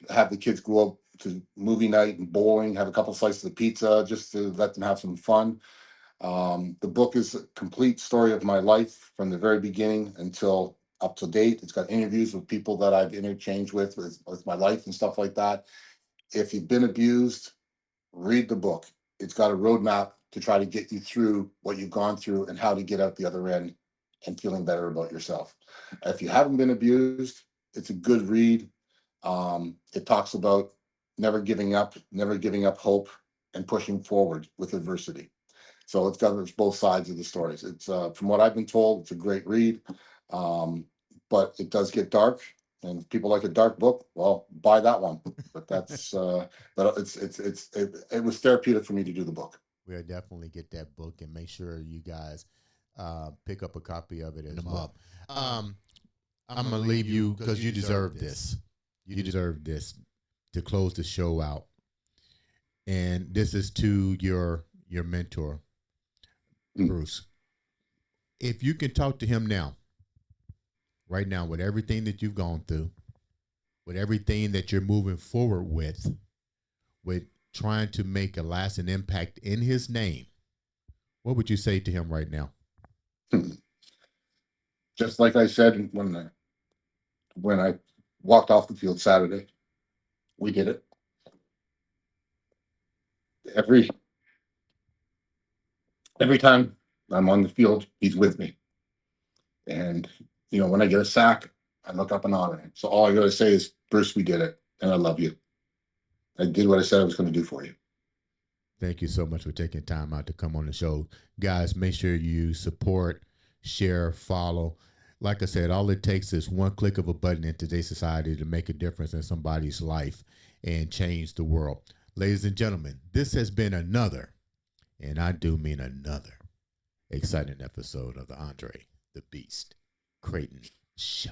have the kids go out to movie night and bowling, have a couple slices of pizza just to let them have some fun. The book is a complete story of my life from the very beginning until up to date. It's got interviews with people that I've interchanged with my life and stuff like that. If you've been abused, read the book. It's got a roadmap to try to get you through what you've gone through and how to get out the other end and feeling better about yourself. If you haven't been abused, it's a good read. It talks about never giving up hope, and pushing forward with adversity. So it's got both sides of the stories. It's from what I've been told, it's a great read, um, but it does get dark. And if people like a dark book, well, buy that one. But but it was therapeutic for me to do the book. We'll definitely get that book and make sure you guys pick up a copy of it as well. Um, I'm gonna leave you because you deserve this. You deserve this to close the show out. And this is to your mentor, Bruce. If you can talk to him now, right now, with everything that you've gone through, with everything that you're moving forward with trying to make a lasting impact in his name, what would you say to him right now? Just like I said when I walked off the field Saturday, we did it. Every every time I'm on the field, he's with me. And when I get a sack, I look up and honor him. So all I gotta say is, Bruce, we did it, and I love you. I did what I said I was going to do for you. Thank you so much for taking time out to come on the show. Guys, make sure you support, share, follow. Like I said, all it takes is one click of a button in today's society to make a difference in somebody's life and change the world. Ladies and gentlemen, this has been another, and I do mean another, exciting episode of the Andre the Beast Crayton Show.